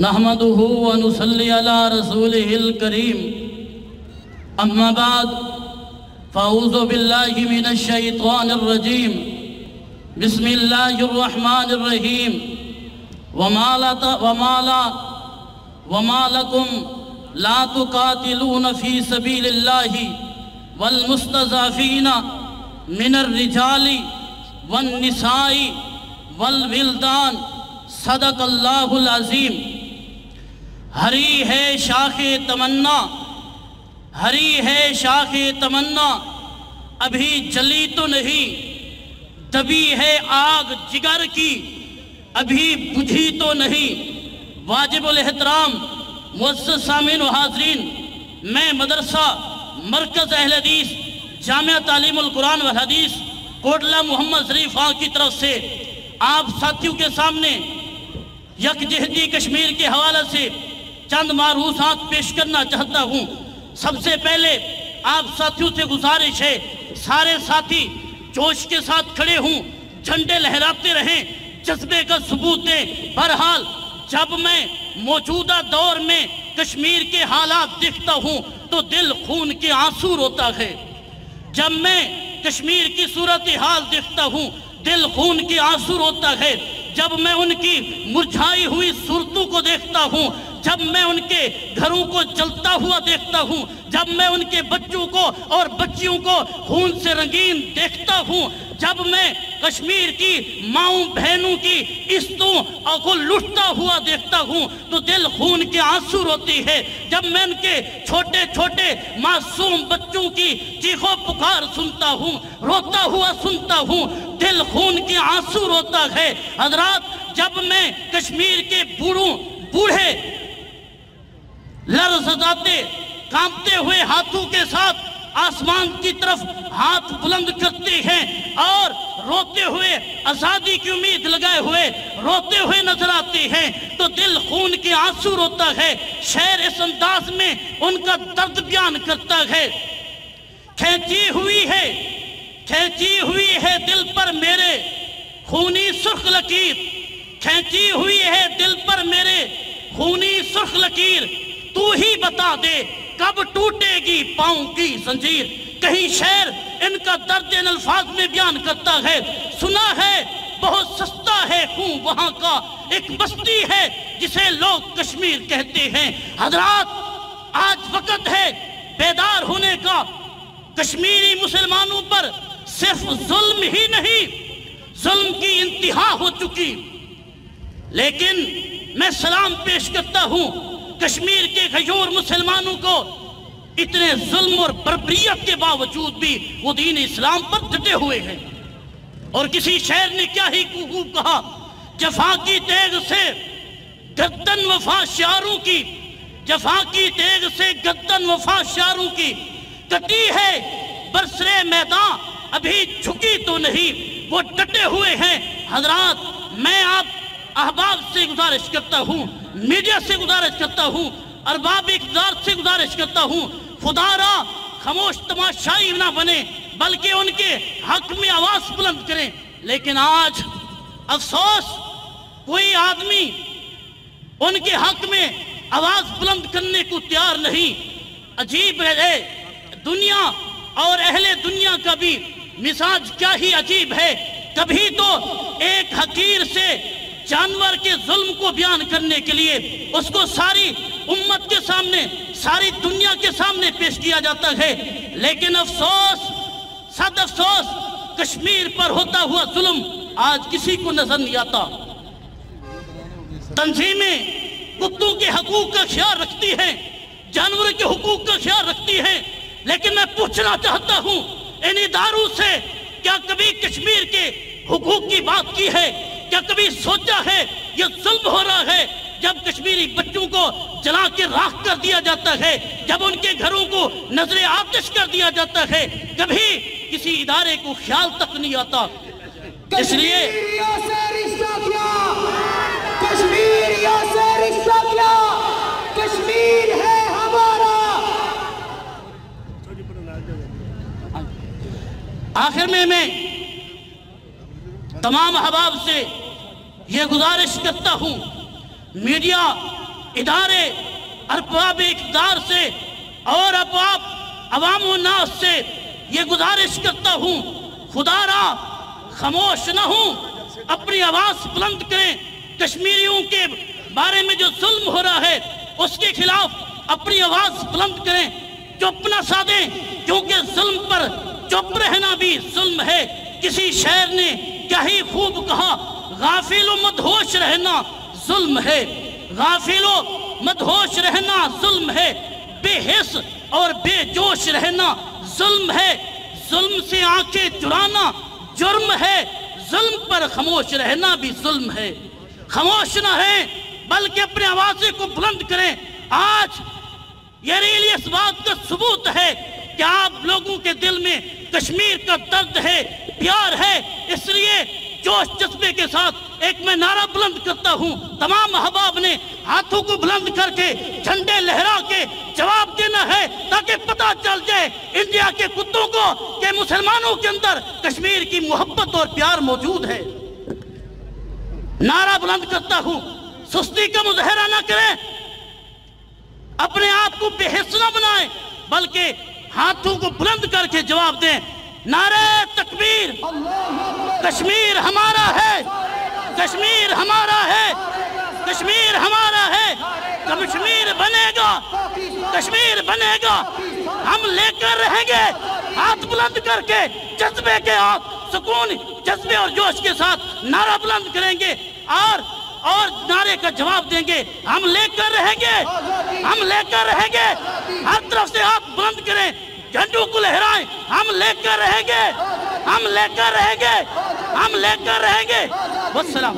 نحمده ونصلي على رسوله الكريم اما بعد فاعوذ بالله من الشيطان الرجيم بسم الله الرحمن الرحيم وما لكم لا تقاتلون في سبيل الله والمستضعفين من الرجال والنساء والولدان صدق اللہ العظیم۔ ہری ہے شاخ تمنا، ہری ہے شاخ تمنا، ابھی جلی تو نہیں، دبی ہے آگ جگر کی، ابھی بجھی تو نہیں۔ واجب الاحترام معزز سامعین و حاضرین، میں مدرسہ مرکز اہل حدیث جامعہ تعلیم القرآن والحدیث کوٹلہ محمد ظریف خان کی طرف سے آپ ساتھیوں کے سامنے یکجہتی کشمیر کے حوالے سے چند معروضات پیش کرنا چاہتا ہوں۔ سب سے پہلے آپ ساتھیوں سے گزارش ہے، سارے ساتھی جوش کے ساتھ کھڑے ہوں، جھنڈے لہراتے رہیں، جذبے کا ثبوت دیں۔ بہرحال جب میں موجودہ دور میں کشمیر کے حالات دیکھتا ہوں تو دل خون کے آنسو روتا ہے۔ جب میں کشمیر کی صورتحال دیکھتا ہوں دل خون کے آنسو روتا ہے۔ جب میں ان کی مرجھائی ہوئی صورتوں کو دیکھتا ہوں، جب میں ان کے گھروں کو جلتا ہوا دیکھتا ہوں، جب میں ان کے بچوں کو اور بچیوں کو خون سے رنگین دیکھتا ہوں، جب میں کشمیر کی ماؤں بہنوں کی عزتوں کو لٹتا ہوا دیکھتا ہوں تو دل خون کے آنسو روتی ہے۔ جب میں ان کے چھوٹے چھوٹے معصوم بچوں کی چیخو پکار سنتا ہوں، روتا ہوا سنتا ہوں، دل خون کے آنسو روتا ہے۔ حضرات، جب میں کشمیر کے بوڑھے لرزداتے کانپتے ہوئے ہاتھوں کے ساتھ آسمان کی طرف ہاتھ بلند کرتے ہیں اور روتے ہوئے آزادی کی امید لگائے ہوئے روتے ہوئے نظر آتے ہیں تو دل خون کے آنسو روتا ہے۔ شعر اس انداز میں ان کا درد بیان کرتا ہے۔ کھینچی ہوئی ہے دل پر میرے خونی سرخ لکیر، کھینچی ہوئی ہے دل پر میرے خونی سرخ لکیر، تو ہی بتا دے کب ٹوٹے گی پاؤں کی زنجیر۔ کہیں شعر ان کا درد ان الفاظ میں بیان کرتا ہے۔ سنا ہے بہت سستا ہے خون وہاں کا، ایک بستی ہے جسے لوگ کشمیر کہتے ہیں۔ حضرات، آج وقت ہے بیدار ہونے کا۔ کشمیری مسلمانوں پر صرف ظلم ہی نہیں، ظلم کی انتہا ہو چکی، لیکن میں سلام پیش کرتا ہوں کشمیر کے غیور مسلمانوں کو۔ اتنے ظلم اور بربریت کے باوجود بھی وہ دین اسلام پر ڈٹے ہوئے ہیں۔ اور کسی شاعر نے کیا ہی خوب کہا، جفا کی تیغ سے گردن وفا شعاروں کی، جفا کی تیغ سے گردن وفا شعاروں کی، کٹی ہے برسرے میدان ابھی جھکی تو نہیں، وہ ڈٹے ہوئے ہیں۔ حضرات، میں آپ احباب سے گزارش کرتا ہوں، میڈیا سے گزارش کرتا ہوں، ارباب اقتدار سے گزارش کرتا ہوں، خدا را خاموش تماشائی نہ بنے بلکہ ان کے حق میں آواز بلند کریں۔ لیکن آج افسوس کوئی آدمی ان کے حق میں آواز بلند کرنے کو تیار نہیں۔ عجیب ہے دنیا اور اہل دنیا کا بھی مزاج کیا ہی عجیب ہے۔ کبھی تو ایک حقیر سے جانور کے ظلم کو بیان کرنے کے لیے اس کو ساری امت کے سامنے، ساری دنیا کے سامنے پیش کیا جاتا ہے، لیکن افسوس، صد افسوس، کشمیر پر ہوتا ہوا ظلم آج کسی کو نظر نہیں آتا۔ تنظیمیں کتوں کے حقوق کا خیال رکھتی ہیں، جانوروں کے حقوق کا خیال رکھتی ہیں، لیکن میں پوچھنا چاہتا ہوں ان اداروں سے، کیا کبھی کشمیر کے حقوق کی بات کی ہے؟ کیا کبھی سوچا ہے یہ ظلم ہو رہا ہے جب کشمیری بچوں کو جلا کے راکھ کر دیا جاتا ہے، جب ان کے گھروں کو نظر آتش کر دیا جاتا ہے؟ کبھی کسی ادارے کو خیال تک نہیں آتا۔ اس لیے کشمیر ہے ہمارا۔ آخر میں تمام احباب سے یہ گزارش کرتا ہوں، میڈیا ادارے ارباب اقتدار سے اور عوام و ناس سے یہ گزارش کرتا ہوں، خدا را خاموش نہ ہوں، اپنی آواز بلند کریں۔ کشمیریوں کے بارے میں جو ظلم ہو رہا ہے اس کے خلاف اپنی آواز بلند کریں، چپ نہ سادیں، کیونکہ ظلم پر چپ رہنا بھی ظلم ہے۔ کسی شاعر نے کیا ہی خوب کہا، غافل و مدہوش رہنا ظلم ہے، غافل و مدہوش رہنا ظلم ہے، بے حس اور بے جوش رہنا ظلم ہے، ظلم سے آنکھیں چرانا جرم ہے، ظلم پر خاموش رہنا بھی ظلم ہے۔ خاموش نہ رہیں بلکہ اپنے آوازیں کو بلند کریں۔ آج یہ ریلی اس بات کا ثبوت ہے کہ آپ لوگوں کے دل میں کشمیر کا درد ہے، پیار ہے، اس لیے جوش جذبے کے ساتھ ایک میں نعرہ بلند کرتا ہوں۔ تمام احباب نے ہاتھوں کو بلند کر کے جھنڈے لہرا کے جواب دینا ہے تاکہ پتہ چل جائے انڈیا کے کتوں کو کہ مسلمانوں کے اندر کشمیر کی محبت اور پیار موجود ہے۔ نعرہ بلند کرتا ہوں، سستی کا مظاہرہ نہ کریں، اپنے آپ کو بے حس نہ بنائیں، بلکہ ہاتھوں کو بلند کر کے جواب دیں۔ نعرہ تکبیر، کشمیر ہمارا ہے، کشمیر ہمارا ہے، کشمیر ہمارا ہے، کشمیر بنے گا، کشمیر بنے گا، ہم لے کر رہیں گے، ہاتھ بلند کر کے جذبے کے ہاتھ، سکون جذبے اور جوش کے ساتھ نعرہ بلند کریں گے اور نعرے کا جواب دیں گے۔ ہم لے کر رہیں گے، ہم لے کر رہیں گے، ہر طرف سے ہاتھ بلند کریں، جھنڈوں کو لہرائیں، ہم لے کر رہیں گے، ہم لے کر رہیں گے، ہم لے کر رہیں گے۔ والسلام۔